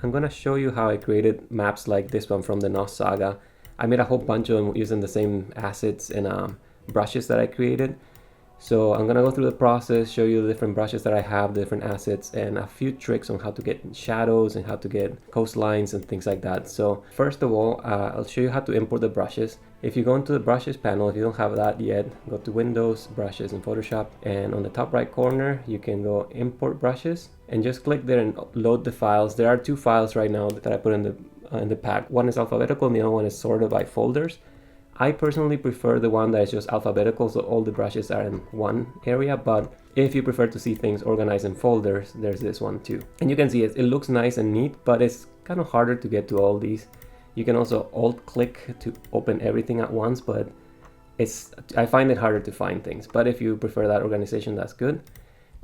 I'm gonna show you how I created maps like this one from the Noss Saga. I made a whole bunch of them using the same assets and brushes that I created. So I'm gonna go through the process, show you the different brushes that I have, the different assets, and a few tricks on how to get shadows and how to get coastlines and things like that. So first of all, I'll show you how to import the brushes. If you go into the brushes panel, if you don't have that yet, go to Windows, Brushes in Photoshop, and on the top right corner, you can go Import Brushes, and just click there and load the files. There are two files right now that I put in the pack. One is alphabetical, and the other one is sorted by folders. I personally prefer the one that is just alphabetical, so all the brushes are in one area, but if you prefer to see things organized in folders, there's this one too. And you can see it looks nice and neat, but it's kind of harder to get to all these. You can also alt click to open everything at once, but I find it harder to find things. But if you prefer that organization, that's good.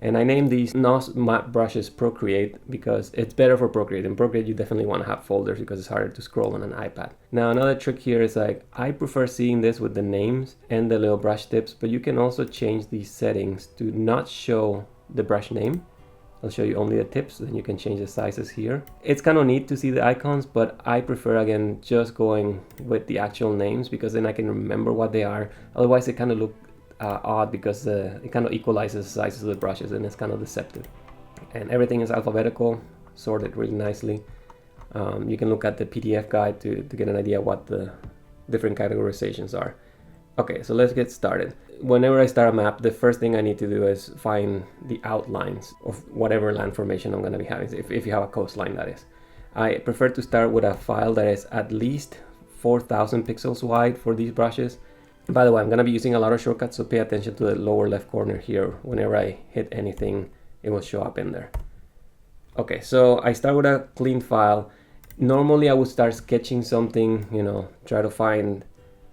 And I named these Noss map brushes Procreate because it's better for Procreate. In Procreate, you definitely want to have folders because it's harder to scroll on an iPad. Now, another trick here is I prefer seeing this with the names and the little brush tips, but you can also change these settings to not show the brush name. I'll show you only the tips, then you can change the sizes here. It's kind of neat to see the icons, but I prefer, again, just going with the actual names because then I can remember what they are. Otherwise, it kind of looks odd because it kind of equalizes the sizes of the brushes and it's kind of deceptive. And everything is alphabetical, sorted really nicely. You can look at the PDF guide to get an idea what the different categorizations are. Okay, so let's get started. Whenever I start a map, the first thing I need to do is find the outlines of whatever land formation I'm going to be having, if you have a coastline, that is. I prefer to start with a file that is at least 4,000 pixels wide for these brushes. By the way, I'm going to be using a lot of shortcuts, so pay attention to the lower left corner here. Whenever I hit anything, it will show up in there. Okay, so I start with a clean file. Normally I would start sketching something, try to find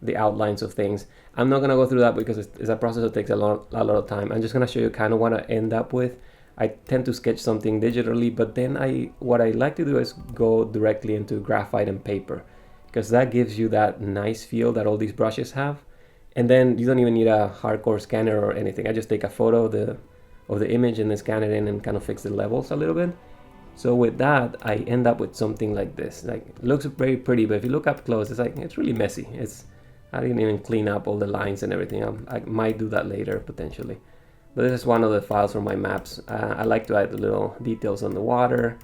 the outlines of things. I'm not going to go through that because it's a process that takes a lot of time. I'm just going to show you kind of what I end up with. I tend to sketch something digitally, but then what I like to do is go directly into graphite and paper because that gives you that nice feel that all these brushes have. And then you don't even need a hardcore scanner or anything. I just take a photo of the image and then scan it in and kind of fix the levels a little bit. So with that, I end up with something like this. Like, it looks very pretty, but if you look up close, it's really messy. I didn't even clean up all the lines and everything. I might do that later potentially. But this is one of the files from my maps. I like to add the little details on the water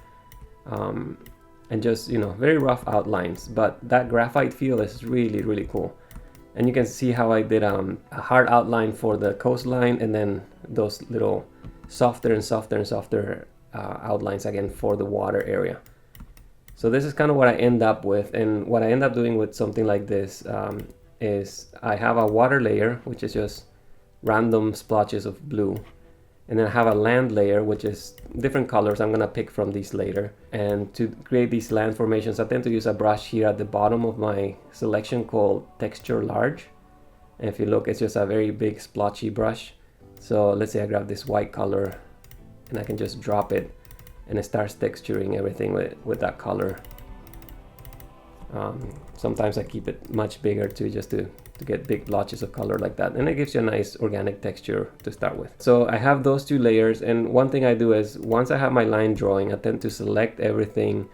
and just very rough outlines. But that graphite feel is really, really cool. And you can see how I did a hard outline for the coastline and then those little softer and softer and softer outlines again for the water area. So this is kind of what I end up with. And what I end up doing with something like this is I have a water layer, which is just random splotches of blue. And then I have a land layer, which is different colors. I'm going to pick from these later. And to create these land formations, I tend to use a brush here at the bottom of my selection called Texture Large. And if you look, it's just a very big splotchy brush. So let's say I grab this white color and I can just drop it and it starts texturing everything with that color. Sometimes I keep it much bigger too, just to get big blotches of color like that, and it gives you a nice organic texture to start with. So I have those two layers, and one thing I do is once I have my line drawing, I tend to select everything,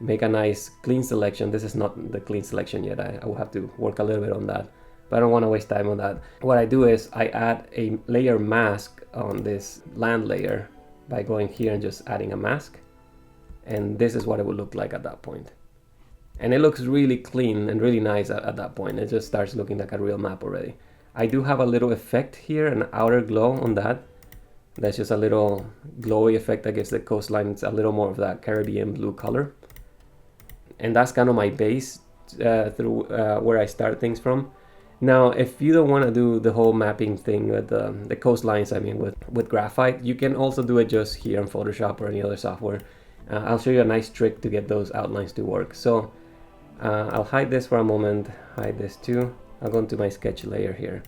make a nice clean selection. This is not the clean selection yet. I will have to work a little bit on that, but I don't want to waste time on that. What I do is I add a layer mask on this land layer by going here and just adding a mask, and this is what it would look like at that point. And it looks really clean and really nice at that point. It just starts looking like a real map already. I do have a little effect here, an outer glow on that. That's just a little glowy effect that gives the coastlines a little more of that Caribbean blue color. And that's kind of my base through where I start things from. Now, if you don't want to do the whole mapping thing with the coastlines, with graphite, you can also do it just here in Photoshop or any other software. I'll show you a nice trick to get those outlines to work. So I'll hide this for a moment, hide this too. I'll go into my sketch layer here.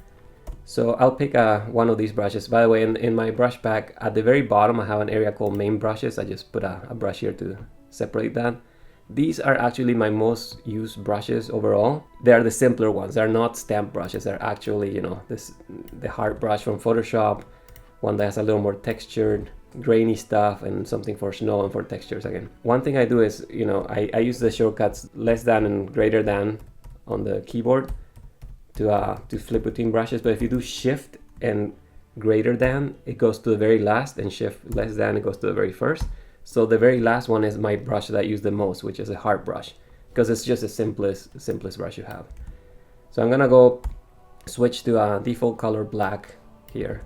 So I'll pick one of these brushes. By the way, in my brush pack, at the very bottom, I have an area called main brushes. I just put a brush here to separate that. These are actually my most used brushes overall. They are the simpler ones. They're not stamp brushes. They're actually, the hard brush from Photoshop, one that has a little more textured grainy stuff and something for snow and for textures again. One thing I do is, you know, I use the shortcuts less than and greater than on the keyboard to flip between brushes. But if you do shift and greater than, it goes to the very last, and shift less than, it goes to the very first. So the very last one is my brush that I use the most, which is a hard brush, because it's just the simplest brush you have. So I'm gonna go switch to a default color black here,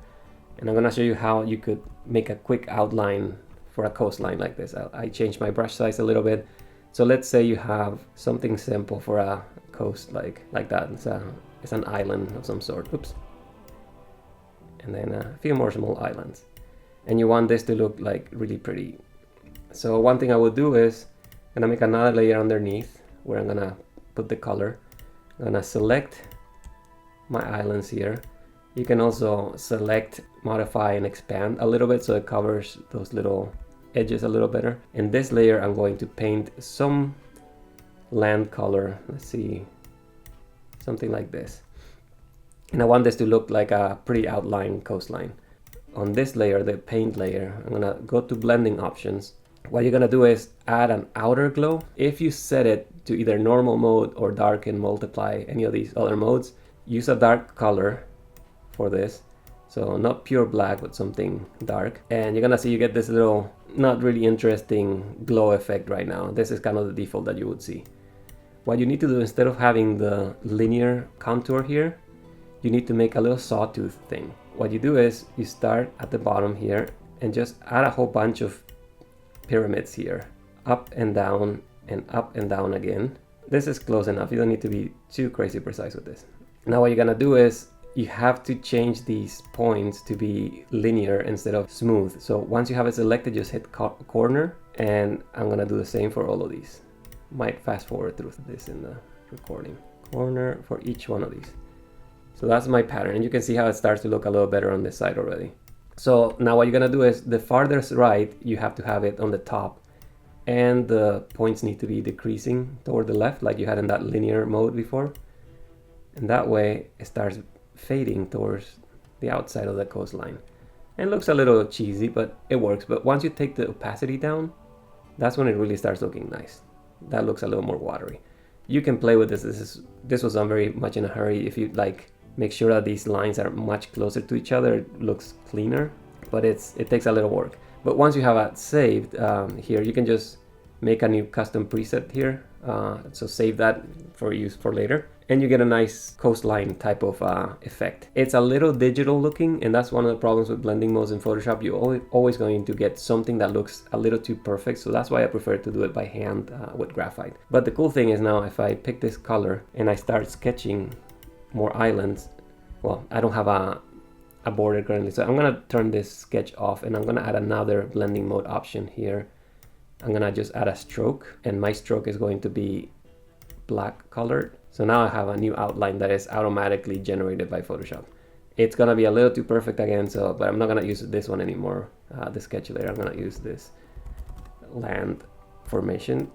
and I'm gonna show you how you could make a quick outline for a coastline like this. I changed my brush size a little bit. So let's say you have something simple for a coast like that. It's an island of some sort. Oops. And then a few more small islands. And you want this to look like really pretty. So one thing I will do is I'm gonna make another layer underneath where I'm gonna put the color. I'm gonna select my islands here. You can also select, modify, and expand a little bit so it covers those little edges a little better. In this layer, I'm going to paint some land color. Let's see, something like this. And I want this to look like a pretty outline coastline. On this layer, the paint layer, I'm gonna go to blending options. What you're gonna do is add an outer glow. If you set it to either normal mode or darken, multiply, any of these other modes, use a dark color for this. So not pure black, but something dark. And you're gonna see you get this little, not really interesting glow effect right now. This is kind of the default that you would see. What you need to do, instead of having the linear contour here, you need to make a little sawtooth thing. What you do is you start at the bottom here and just add a whole bunch of pyramids here, up and down again. This is close enough. You don't need to be too crazy precise with this. Now what you're gonna do is you have to change these points to be linear instead of smooth. So once you have it selected, just hit corner, and I'm gonna do the same for all of these. Might fast forward through this in the recording. Corner for each one of these. So that's my pattern, and you can see how it starts to look a little better on this side already. So now what you're gonna do is the farthest right, you have to have it on the top, and the points need to be decreasing toward the left like you had in that linear mode before. And that way it starts fading towards the outside of the coastline. And it looks a little cheesy, but it works. But once you take the opacity down, that's when it really starts looking nice. That looks a little more watery. You can play with this. This was done very much in a hurry. If you like, make sure that these lines are much closer to each other, it looks cleaner, but it takes a little work. But once you have it saved here, you can just make a new custom preset here. So save that for use for later. And you get a nice coastline type of effect. It's a little digital looking, and that's one of the problems with blending modes in Photoshop. You're always going to get something that looks a little too perfect. So that's why I prefer to do it by hand with graphite. But the cool thing is now if I pick this color and I start sketching more islands, well, I don't have a border currently, so I'm gonna turn this sketch off, and I'm gonna add another blending mode option here. I'm gonna just add a stroke, and my stroke is going to be black colored. So now I have a new outline that is automatically generated by Photoshop. It's gonna be a little too perfect again, but I'm not gonna use this one anymore, the sketch layer. I'm gonna use this land formation.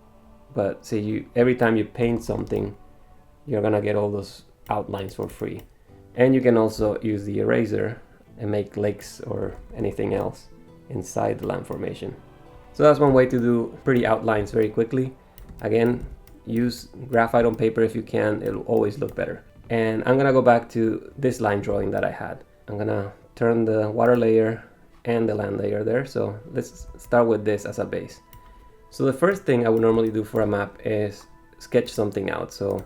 But see, every time you paint something, you're gonna get all those outlines for free. And you can also use the eraser and make lakes or anything else inside the land formation. So that's one way to do pretty outlines very quickly. Again, use graphite on paper if you can, it'll always look better. And I'm gonna go back to this line drawing that I had. I'm gonna turn the water layer and the land layer there. So let's start with this as a base. So the first thing I would normally do for a map is sketch something out. So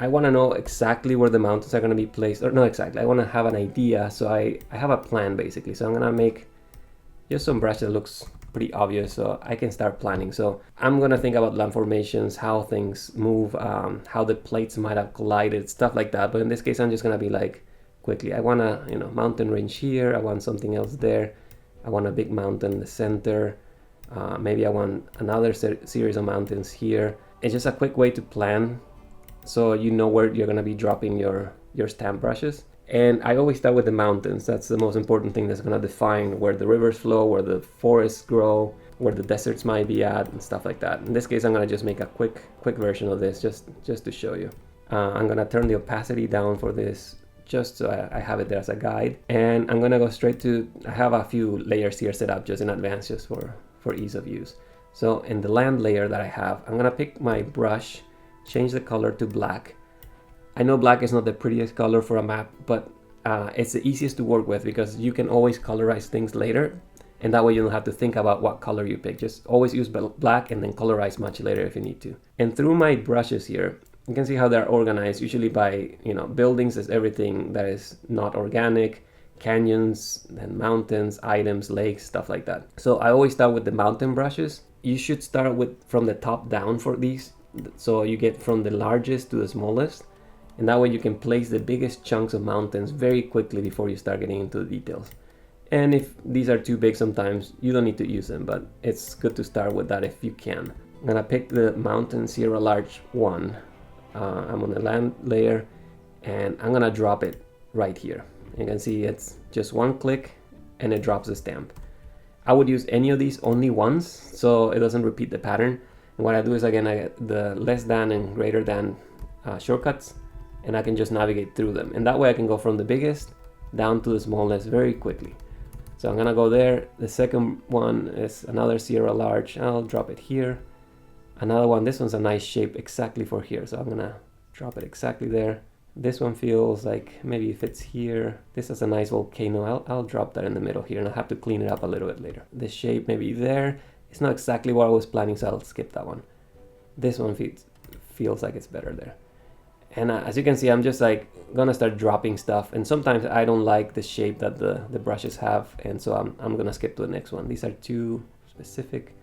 I want to know exactly where the mountains are going to be placed, or not exactly, I want to have an idea. So I have a plan basically. So I'm going to make just some brush that looks pretty obvious so I can start planning. So I'm going to think about land formations, how things move, how the plates might have collided, stuff like that. But in this case, I'm just going to be like, quickly, I want a mountain range here, I want something else there, I want a big mountain in the center, maybe I want another series of mountains here. It's just a quick way to plan so you know where you're going to be dropping your stamp brushes. And I always start with the mountains. That's the most important thing that's going to define where the rivers flow, where the forests grow, where the deserts might be at, and stuff like that. In this case, I'm going to just make a quick version of this just to show you. I'm going to turn the opacity down for this just so I have it there as a guide. And I'm gonna go straight to, I have a few layers here set up just in advance just for ease of use. So in the land layer that I have, I'm gonna pick my brush, change the color to black. I know black is not the prettiest color for a map, but it's the easiest to work with because you can always colorize things later, and that way you don't have to think about what color you pick. Just always use black and then colorize much later if you need to. And through my brushes here, you can see how they're organized, usually by, buildings is everything that is not organic, canyons, then mountains, items, lakes, stuff like that. So I always start with the mountain brushes. You should start from the top down for these, so you get from the largest to the smallest, and that way you can place the biggest chunks of mountains very quickly before you start getting into the details. And if these are too big sometimes, you don't need to use them, but it's good to start with that if you can. I'm gonna pick the mountain Sierra Large 1. I'm on the land layer, and I'm gonna drop it right here. You can see it's just one click and it drops the stamp. I would use any of these only once so it doesn't repeat the pattern. And what I do is, again, I get the less than and greater than shortcuts, and I can just navigate through them. And that way I can go from the biggest down to the smallest very quickly. So I'm gonna go there. The second one is another Sierra Large. I'll drop it here. Another one, this one's a nice shape exactly for here. So I'm gonna drop it exactly there. This one feels like maybe it fits here. This is a nice volcano. I'll drop that in the middle here, and I'll have to clean it up a little bit later. This shape maybe there. It's not exactly what I was planning, so I'll skip that one. This one feels like it's better there. And as you can see, I'm just like gonna start dropping stuff, and sometimes I don't like the shape that the brushes have, and so I'm gonna skip to the next one. These are too specific.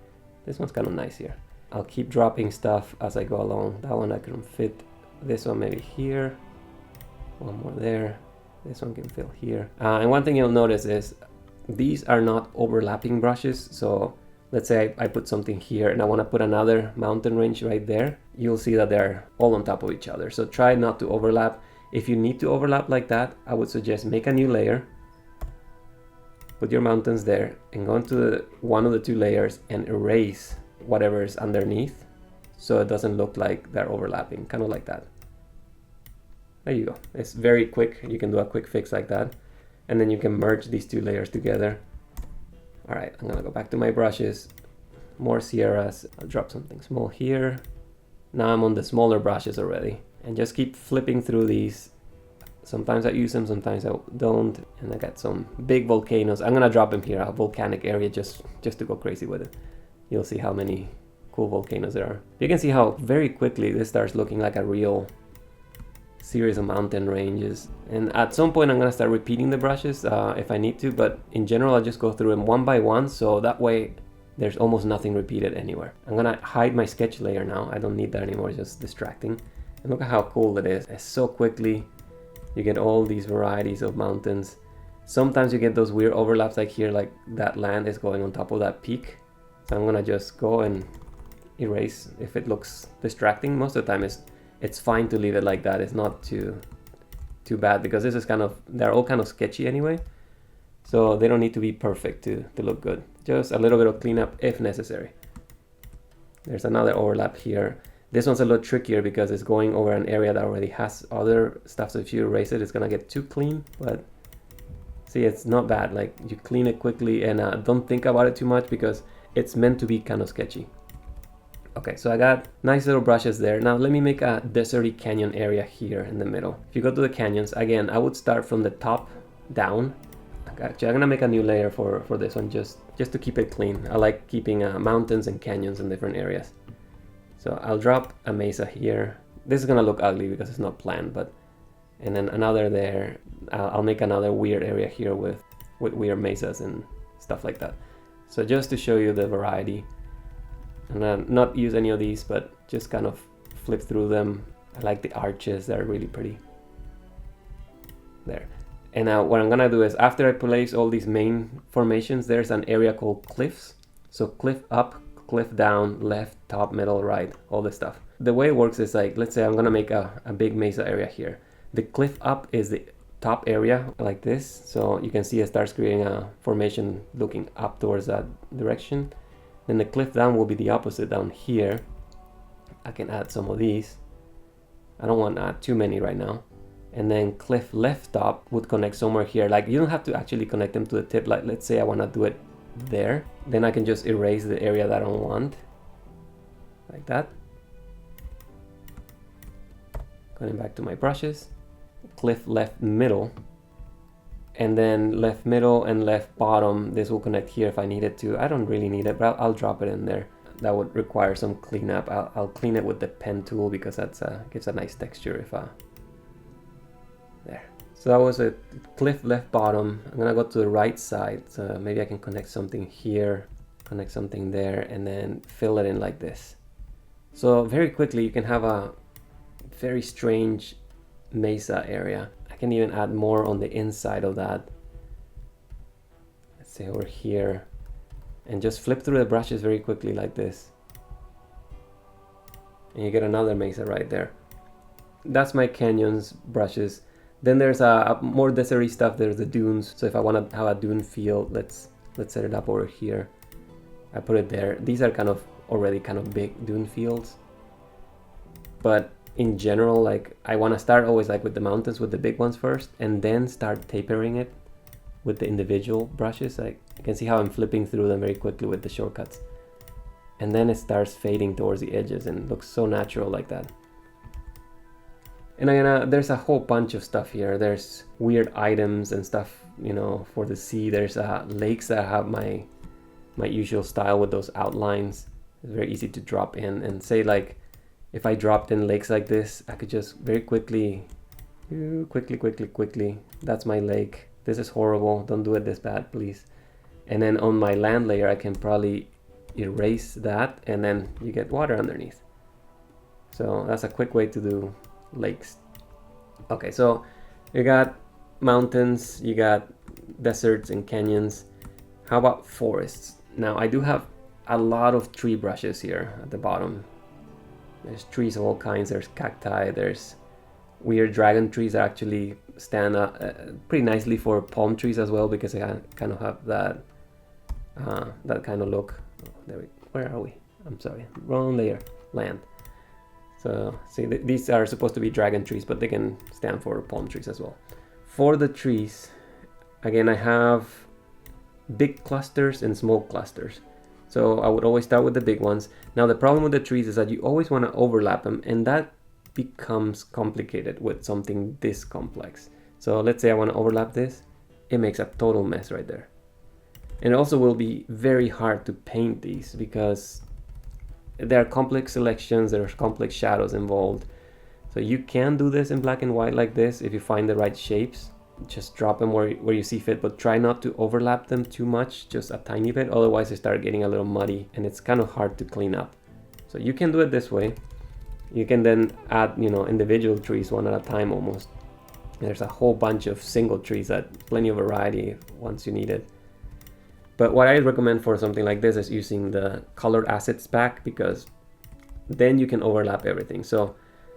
This one's kind of nice here. I'll keep dropping stuff as I go along. That one I can fit. This one maybe here. One more there. This one can fill here. And one thing you'll notice is these are not overlapping brushes. So let's say I put something here and I want to put another mountain range right there. You'll see that they're all on top of each other. So try not to overlap. If you need to overlap like that, I would suggest make a new layer. Put your mountains there and go into one of the two layers and erase whatever is underneath so it doesn't look like they're overlapping, kind of like that. There you go. It's very quick. You can do a quick fix like that, and then you can merge these two layers together. All right, I'm gonna go back to my brushes, more Sierras. I'll drop something small here. Now I'm on the smaller brushes already, and just keep flipping through these. Sometimes I use them, sometimes I don't. And I got some big volcanoes. I'm gonna drop them here, a volcanic area, just to go crazy with it. You'll see how many cool volcanoes there are. You can see how very quickly this starts looking like a real series of mountain ranges. And at some point I'm gonna start repeating the brushes if I need to, but in general I'll just go through them one by one, so that way there's almost nothing repeated anywhere. I'm gonna hide my sketch layer now. I don't need that anymore, it's just distracting. And look at how cool it is. It's so quickly you get all these varieties of mountains. Sometimes you get those weird overlaps like here, like that land is going on top of that peak. So I'm gonna just go and erase if it looks distracting. Most of the time it's fine to leave it like that. It's not too bad because this is they're all kind of sketchy anyway. So they don't need to be perfect to look good. Just a little bit of cleanup if necessary. There's another overlap here. This one's a little trickier because it's going over an area that already has other stuff. So if you erase it, it's gonna get too clean, but see, it's not bad. Like you clean it quickly and don't think about it too much because it's meant to be kind of sketchy. Okay, so I got nice little brushes there. Now let me make a deserty canyon area here in the middle. If you go to the canyons, again, I would start from the top down. Actually, I'm gonna make a new layer for this one just to keep it clean. I like keeping mountains and canyons in different areas. So I'll drop a mesa here. This is gonna look ugly because it's not planned, but and then another there. I'll make another weird area here with weird mesas and stuff like that. So just to show you the variety. And not use any of these, but just kind of flip through them. I like the arches, they're really pretty. There. And now what I'm gonna do is after I place all these main formations, there's an area called cliffs. So cliff up, cliff down, left, top, middle, right, all this stuff. The way it works is like, let's say I'm gonna make a big mesa area here. The cliff up is the top area like this. So you can see it starts creating a formation looking up towards that direction. Then the cliff down will be the opposite down here. I can add some of these. I don't want to add too many right now. and then cliff left top would connect somewhere here. Like, you don't have to actually connect them to the tip. Like, let's say I want to do it there, then I can just erase the area that I don't want, like that. Going back to my brushes, cliff left middle, and then left middle and left bottom. This will connect here if I need it to. I don't really need it, but I'll drop it in there. That would require some cleanup. I'll clean it with the pen tool because that's gives a nice texture if there. So that was a cliff left bottom. I'm gonna go to the right side, so maybe I can connect something here, connect something there, and then fill it in like this. So very quickly you can have a very strange mesa area. I can even add more on the inside of that. Let's say over here, and just flip through the brushes very quickly like this, and you get another mesa right there. That's my canyons brushes. Then there's a more desert-y stuff. There's the dunes. So if I want to have a dune feel, let's set it up over here. I put it there. These are kind of already kind of big dune fields, but in general, like, I want to start always like with the mountains, with the big ones first, and then start tapering it with the individual brushes. Like, you can see how I'm flipping through them very quickly with the shortcuts, and then it starts fading towards the edges and looks so natural like that. And there's a whole bunch of stuff here. There's weird items and stuff, you know, for the sea. There's lakes that have my usual style with those outlines. It's very easy to drop in, and say like, if I dropped in lakes like this, I could just very quickly, that's my lake. This is horrible. Don't do it this bad, please. And then on my land layer, I can probably erase that, and then you get water underneath. So that's a quick way to do lakes. Okay, so you got mountains, you got deserts and canyons. How about forests? Now I do have a lot of tree brushes here at the bottom. There's trees of all kinds. There's cacti, there's weird dragon trees that actually stand up pretty nicely for palm trees as well, because they kind of have that that kind of look. Where are we? I'm sorry, wrong layer, land. So see, these are supposed to be dragon trees, but they can stand for palm trees as well. For the trees, again, I have big clusters and small clusters. So I would always start with the big ones. Now the problem with the trees is that you always want to overlap them, and that becomes complicated with something this complex. So let's say I want to overlap this, it makes a total mess right there. And it also will be very hard to paint these because there are complex selections, there's complex shadows involved. So you can do this in black and white like this if you find the right shapes. Just drop them where you see fit, but try not to overlap them too much, just a tiny bit, otherwise they start getting a little muddy and it's kind of hard to clean up. So you can do it this way. You can then add, you know, individual trees one at a time almost. There's a whole bunch of single trees that plenty of variety once you need it. But what I recommend for something like this is using the colored assets pack, because then you can overlap everything. So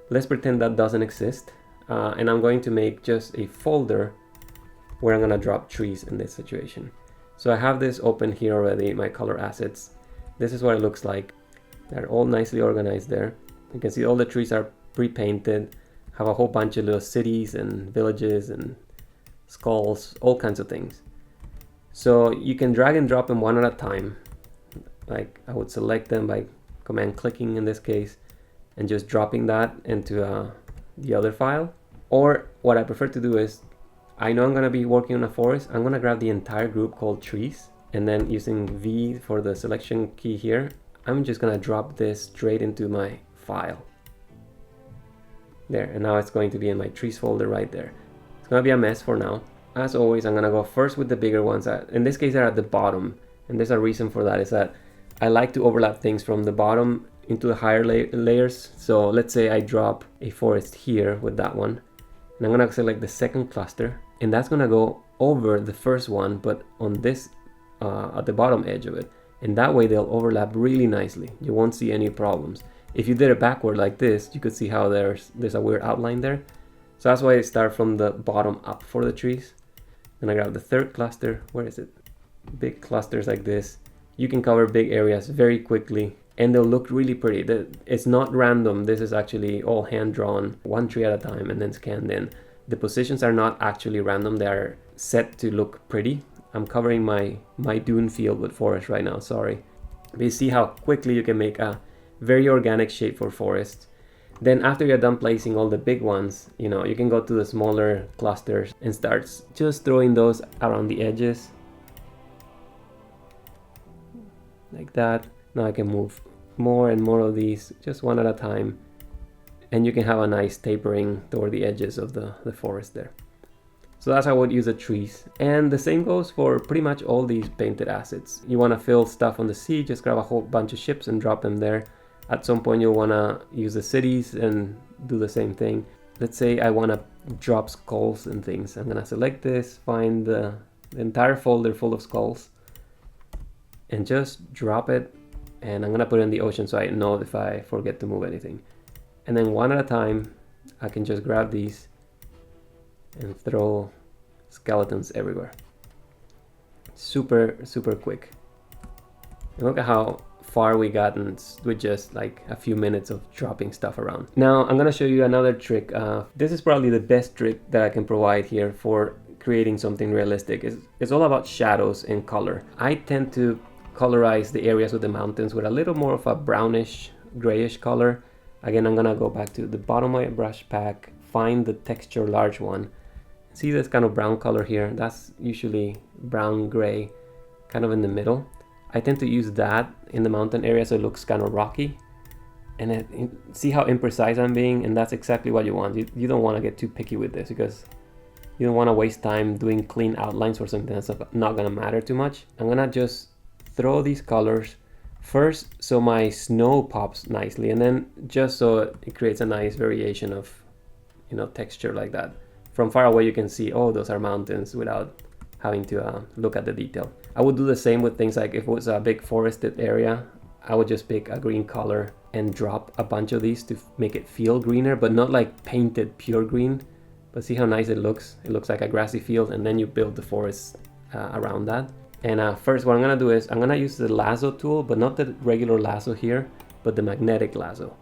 let's pretend that doesn't exist. And I'm going to make just a folder where I'm going to drop trees in this situation. So I have this open here already, my color assets. This is what it looks like. They're all nicely organized there. You can see all the trees are pre-painted, have a whole bunch of little cities and villages and skulls, all kinds of things. So you can drag and drop them one at a time. Like, I would select them by command clicking in this case, and just dropping that into the other file. Or what I prefer to do is, I know I'm going to be working on a forest, I'm going to grab the entire group called trees, and then using V for the selection key here, I'm just going to drop this straight into my file. There, and now it's going to be in my trees folder right there. It's going to be a mess for now. As always, I'm going to go first with the bigger ones. In this case, they're at the bottom, and there's a reason for that, is that I like to overlap things from the bottom into the higher layers. So let's say I drop a forest here with that one, and I'm going to select the second cluster, and that's going to go over the first one, but on this at the bottom edge of it, and that way they'll overlap really nicely. You won't see any problems. If you did it backward like this, you could see how there's a weird outline there. So that's why I start from the bottom up for the trees. Then I grab the third cluster. Where is it? Big clusters like this. You can cover big areas very quickly, and they'll look really pretty. It's not random. This is actually all hand drawn, one tree at a time, and then scanned in. The positions are not actually random, they are set to look pretty. I'm covering my dune field with forest right now, sorry. But you see how quickly you can make a very organic shape for forest. Then after you're done placing all the big ones, you know, you can go to the smaller clusters and start just throwing those around the edges. Like that. Now I can move more and more of these, just one at a time. And you can have a nice tapering toward the edges of the forest there. So that's how I would use the trees. And the same goes for pretty much all these painted assets. You want to fill stuff on the sea, just grab a whole bunch of ships and drop them there. At some point you'll want to use the cities and do the same thing. Let's say I want to drop skulls and things. I'm going to select this, find the entire folder full of skulls, and just drop it. And I'm going to put it in the ocean so I know if I forget to move anything. And then one at a time, I can just grab these and throw skeletons everywhere. Super, super quick. And look at how far we gotten with just like a few minutes of dropping stuff around. Now I'm gonna show you another trick. This is probably the best trick that I can provide here for creating something realistic. It's all about shadows and color. I tend to colorize the areas with the mountains with a little more of a brownish, grayish color. Again, I'm gonna go back to the bottom of my brush pack, find the texture large one. See this kind of brown color here? That's usually brown gray, kind of in the middle. I tend to use that in the mountain area so it looks kind of rocky. And see how imprecise I'm being? And that's exactly what you want. You don't want to get too picky with this because you don't want to waste time doing clean outlines for something that's not going to matter too much. I'm going to just throw these colors first so my snow pops nicely, and then just so it creates a nice variation of, you know, texture like that. From far away you can see, oh, those are mountains without having to look at the detail. I would do the same with things like if it was a big forested area, I would just pick a green color and drop a bunch of these to make it feel greener, but not like painted pure green. But see how nice it looks? It looks like a grassy field, and then you build the forest around that. And first what I'm gonna do is I'm gonna use the lasso tool, but not the regular lasso here, but the magnetic lasso.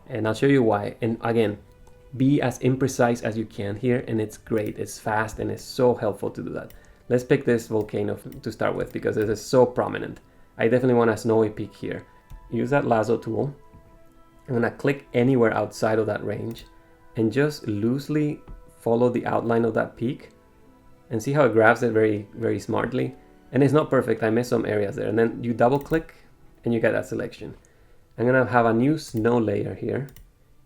And I'll show you why. And again, be as imprecise as you can here, and it's great. It's fast and it's so helpful to do that. Let's pick this volcano to start with because it is so prominent. I definitely want a snowy peak here. Use that lasso tool. I'm gonna click anywhere outside of that range and just loosely follow the outline of that peak, and see how it grabs it very, very smartly. And it's not perfect, I missed some areas there. And then you double click and you get that selection. I'm gonna have a new snow layer here.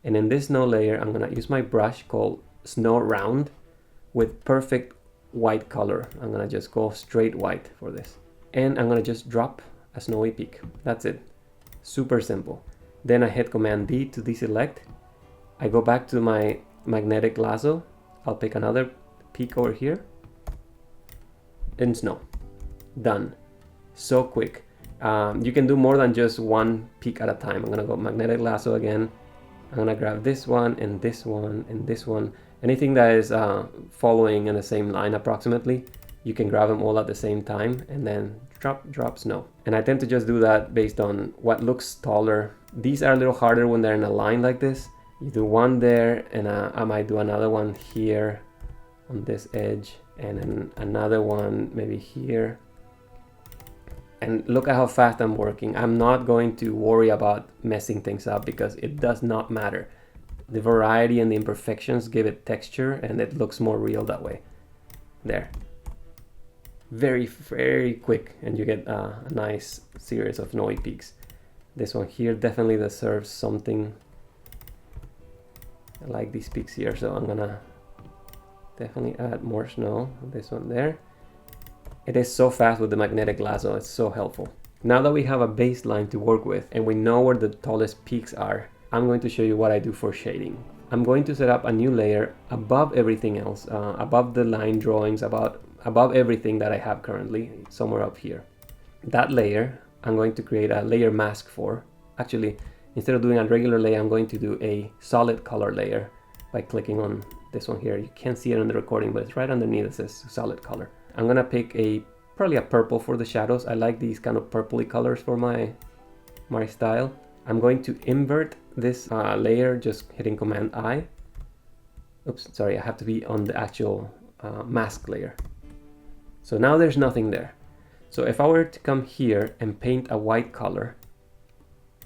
And in this snow layer, I'm gonna use my brush called Snow Round with perfect white color. I'm gonna just go straight white for this. And I'm gonna just drop a snowy peak. That's it. Super simple. Then I hit Command D to deselect. I go back to my magnetic lasso. I'll pick another peak over here. And snow. Done. So quick. You can do more than just one peak at a time. I'm gonna go magnetic lasso again. I'm gonna grab this one and this one and this one. Anything that is following in the same line approximately, you can grab them all at the same time and then drop snow. And I tend to just do that based on what looks taller. These are a little harder when they're in a line like this. You do one there, and I might do another one here on this edge, and then another one maybe here. And look at how fast I'm working. I'm not going to worry about messing things up because it does not matter. The variety and the imperfections give it texture, and it looks more real that way. There. Very, very quick, and you get a nice series of snowy peaks. This one here definitely deserves something. I like these peaks here, so I'm gonna definitely add more snow. This one there. It is so fast with the magnetic lasso, it's so helpful. Now that we have a baseline to work with and we know where the tallest peaks are, I'm going to show you what I do for shading. I'm going to set up a new layer above everything else, above the line drawings, above everything that I have currently, somewhere up here. That layer, I'm going to create a layer mask for. Actually, instead of doing a regular layer, I'm going to do a solid color layer by clicking on this one here. You can't see it in the recording, but it's right underneath. It says solid color. I'm gonna pick probably a purple for the shadows. I like these kind of purpley colors for my style. I'm going to invert this layer, just hitting Command I. Oops, sorry, I have to be on the actual mask layer. So now there's nothing there. So if I were to come here and paint a white color,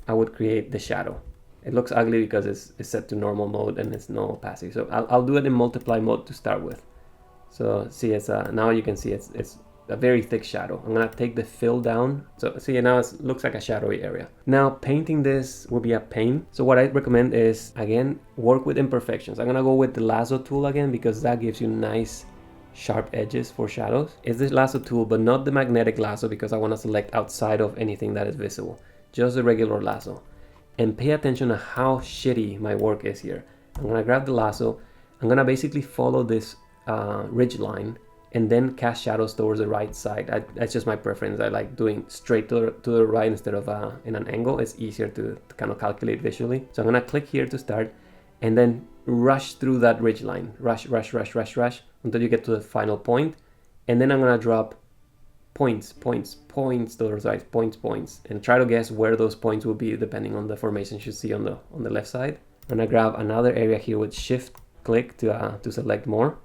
I would create the shadow. It looks ugly because it's set to normal mode and it's no opacity. So I'll do it in multiply mode to start with. So see, it's now you can see it's a very thick shadow. I'm gonna take the fill down. So see, now it looks like a shadowy area. Now painting this will be a pain. So what I recommend is, again, work with imperfections. I'm gonna go with the lasso tool again because that gives you nice sharp edges for shadows. It's the lasso tool, but not the magnetic lasso because I want to select outside of anything that is visible. Just the regular lasso. And pay attention to how shitty my work is here. I'm gonna grab the lasso. I'm gonna basically follow this ridge line and then cast shadows towards the right side. That's just my preference. I like doing straight to the right instead of in an angle. It's easier to kind of calculate visually. So I'm gonna click here to start and then rush through that ridge line. Rush until you get to the final point. And then I'm gonna drop points to the right, points, and try to guess where those points will be depending on the formations you see on the left side. I'm gonna grab another area here with shift click to select more.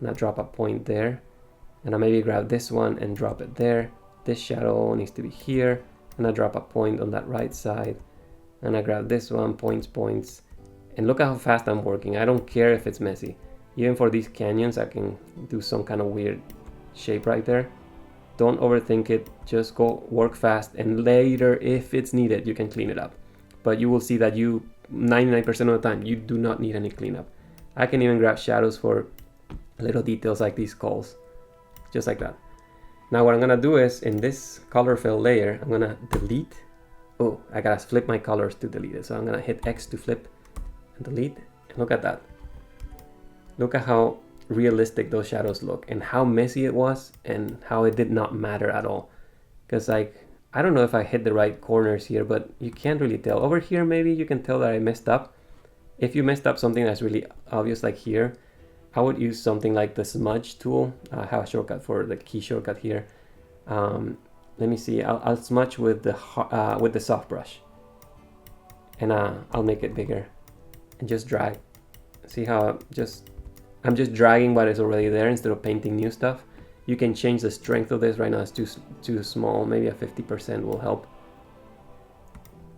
And I drop a point there, and I maybe grab this one and drop it there. This shadow needs to be here, and I drop a point on that right side, and I grab this one, points, and look at how fast I'm working. I don't care if it's messy. Even for these canyons, I can do some kind of weird shape right there. Don't overthink it, just go work fast, and later, if it's needed, you can clean it up. But you will see that 99% of the time, you do not need any cleanup. I can even grab shadows for little details like these skulls, just like that. Now what I'm gonna do is, in this color fill layer, I'm gonna delete. Oh, I gotta flip my colors to delete it. So I'm gonna hit X to flip and delete, and look at that. Look at how realistic those shadows look and how messy it was and how it did not matter at all. Because like, I don't know if I hit the right corners here, but you can't really tell. Over here, maybe you can tell that I messed up. If you messed up something that's really obvious, like here, I would use something like the smudge tool. I have a shortcut for the key shortcut here. Let me see. I'll smudge with the soft brush, and I'll make it bigger, and just drag. See how I'm just dragging what is already there instead of painting new stuff. You can change the strength of this. Right now it's too small. Maybe a 50% will help.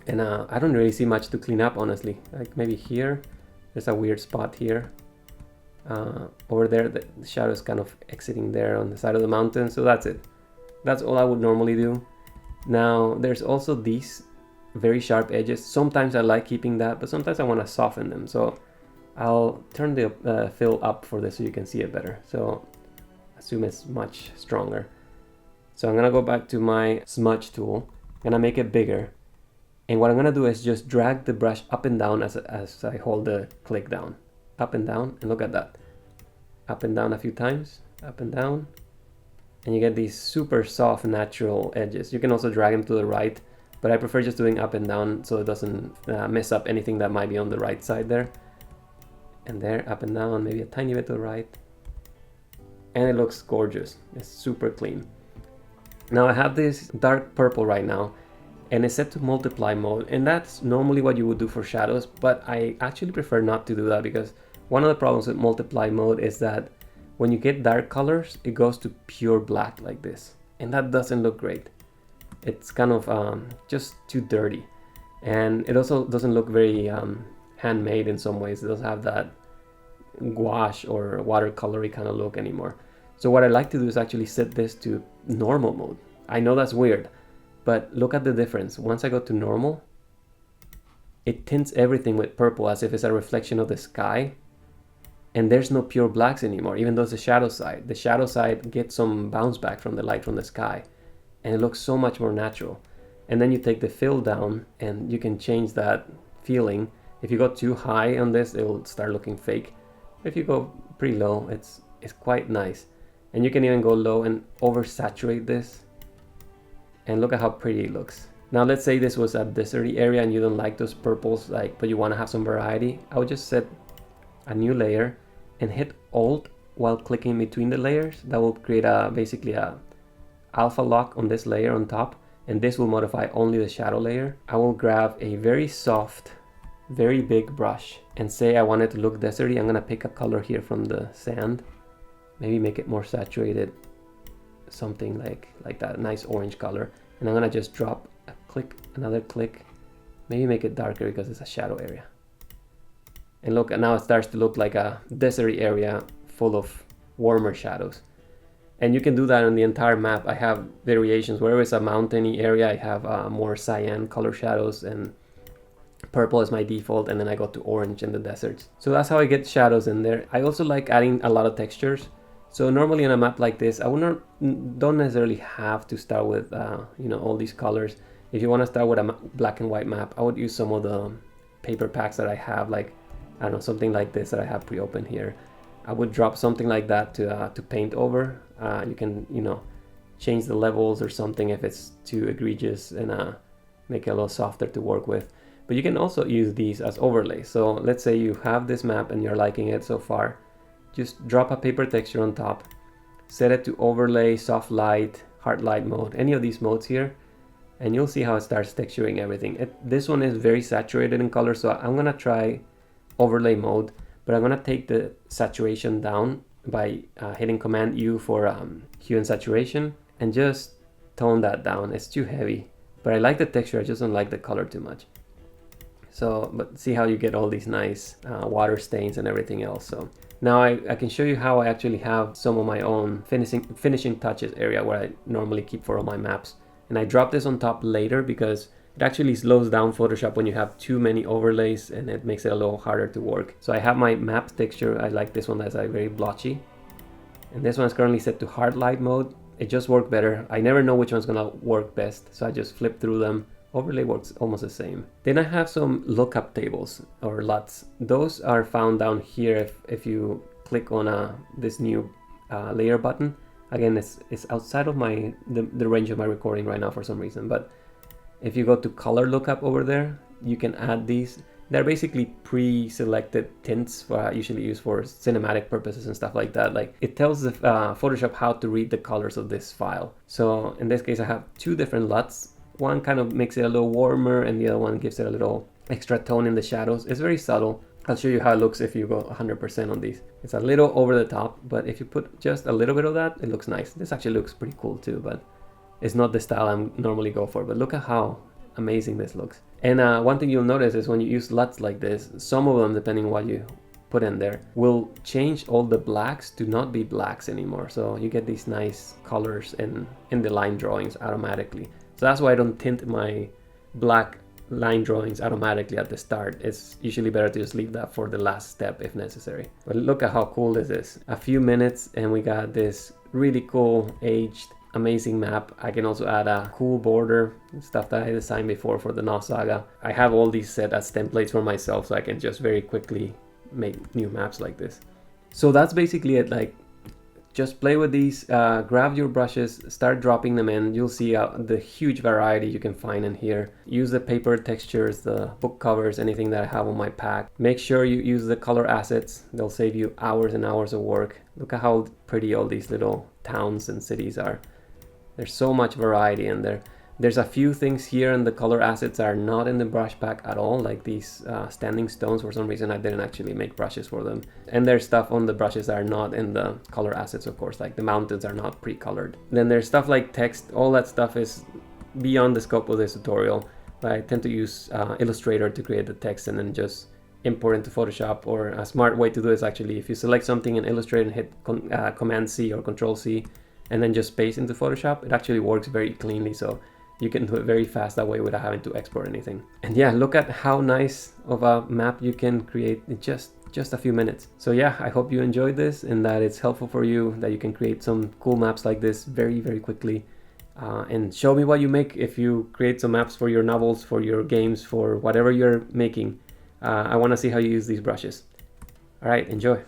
And I don't really see much to clean up, honestly. Like maybe here, there's a weird spot here. Over there, the shadow is kind of exiting there on the side of the mountain. So that's it. That's all I would normally do. Now, there's also these very sharp edges. Sometimes I like keeping that, but sometimes I want to soften them. So I'll turn the fill up for this so you can see it better. So assume it's much stronger. So I'm gonna go back to my smudge tool. I'm gonna make it bigger. And what I'm gonna do is just drag the brush up and down as I hold the click down. Up and down, and look at that. Up and down a few times, up and down. And you get these super soft, natural edges. You can also drag them to the right, but I prefer just doing up and down so it doesn't mess up anything that might be on the right side there. And there, up and down, maybe a tiny bit to the right. And it looks gorgeous. It's super clean. Now I have this dark purple right now, and it's set to multiply mode, and that's normally what you would do for shadows, but I actually prefer not to do that because one of the problems with multiply mode is that when you get dark colors, it goes to pure black like this, and that doesn't look great. It's kind of just too dirty, and it also doesn't look very handmade in some ways. It doesn't have that gouache or watercolory kind of look anymore. So what I like to do is actually set this to normal mode. I know that's weird, but look at the difference. Once I go to normal, it tints everything with purple as if it's a reflection of the sky. And there's no pure blacks anymore, even though it's the shadow side. The shadow side gets some bounce back from the light from the sky. And it looks so much more natural. And then you take the fill down and you can change that feeling. If you go too high on this, it will start looking fake. If you go pretty low, it's quite nice. And you can even go low and oversaturate this. And look at how pretty it looks. Now let's say this was a deserty area and you don't like those purples, but you want to have some variety. I would just set a new layer and hit Alt while clicking between the layers. That will create basically a alpha lock on this layer on top, and this will modify only the shadow layer. I will grab a very soft very big brush and say I want it to look deserty, I'm gonna pick a color here from the sand, maybe make it more saturated, something like that, nice orange color, and I'm gonna just drop a click, another click, maybe make it darker because it's a shadow area. And look, now it starts to look like a desert area full of warmer shadows. And you can do that on the entire map. I have variations. Wherever it's a mountainy area, I have more cyan color shadows, and purple is my default, and then I go to orange in the deserts. So that's how I get shadows in there. I also like adding a lot of textures. So normally on a map like this, don't necessarily have to start with you know, all these colors. If you want to start with a black and white map, I would use some of the paper packs that I have, like, I don't know, something like this that I have pre-opened here. I would drop something like that to paint over. You can, you know, change the levels or something if it's too egregious, and make it a little softer to work with. But you can also use these as overlays. So let's say you have this map and you're liking it so far. Just drop a paper texture on top, set it to overlay, soft light, hard light mode, any of these modes here, and you'll see how it starts texturing everything. This one is very saturated in color, so I'm gonna try overlay mode, but I'm gonna take the saturation down by hitting Command U for hue and saturation, and just tone that down. It's too heavy, but I like the texture, I just don't like the color too much. So, but see how you get all these nice water stains and everything else. So now I can show you how I actually have some of my own finishing touches area where I normally keep for all my maps. And I drop this on top later because it actually slows down Photoshop when you have too many overlays, and it makes it a little harder to work. So I have my map texture. I like this one that's like very blotchy. And this one is currently set to hard light mode. It just worked better. I never know which one's gonna work best, so I just flip through them. Overlay works almost the same. Then I have some lookup tables or LUTs. Those are found down here if you click on this new layer button. Again, it's outside of the range of my recording right now for some reason, but if you go to color lookup over there, you can add these. They're basically pre-selected tints for I usually use for cinematic purposes and stuff like that. Like, it tells the Photoshop how to read the colors of this file. So in this case, I have two different LUTs. One kind of makes it a little warmer, and the other one gives it a little extra tone in the shadows. It's very subtle. I'll show you how it looks if you go 100% on these. It's a little over the top, but if you put just a little bit of that, it looks nice. This actually looks pretty cool too, but it's not the style I normally go for. But look at how amazing this looks. And one thing you'll notice is when you use LUTs like this, some of them, depending on what you put in there, will change all the blacks to not be blacks anymore. So you get these nice colors in the line drawings automatically. So that's why I don't tint my black line drawings automatically at the start. It's usually better to just leave that for the last step if necessary. But look at how cool this is. A few minutes and we got this really cool aged amazing map. I can also add a cool border, stuff that I designed before for the Noss Saga. I have all these set as templates for myself, so I can just very quickly make new maps like this. So that's basically it. Like, just play with these, grab your brushes, start dropping them in. You'll see the huge variety you can find in here. Use the paper textures, the book covers, anything that I have on my pack. Make sure you use the color assets. They'll save you hours and hours of work. Look at how pretty all these little towns and cities are. There's so much variety in there. There's a few things here and the color assets are not in the brush pack at all, like these standing stones. For some reason I didn't actually make brushes for them. And there's stuff on the brushes that are not in the color assets, of course, like the mountains are not pre-colored. Then there's stuff like text. All that stuff is beyond the scope of this tutorial. But I tend to use Illustrator to create the text and then just import into Photoshop. Or a smart way to do is actually if you select something in Illustrator and hit Command C or Control C and then just paste into Photoshop, it actually works very cleanly. So you can do it very fast that way without having to export anything. And yeah, look at how nice of a map you can create in just a few minutes. So yeah, I hope you enjoyed this and that it's helpful for you, that you can create some cool maps like this very, very quickly. And show me what you make if you create some maps for your novels, for your games, for whatever you're making. I want to see how you use these brushes. All right, enjoy.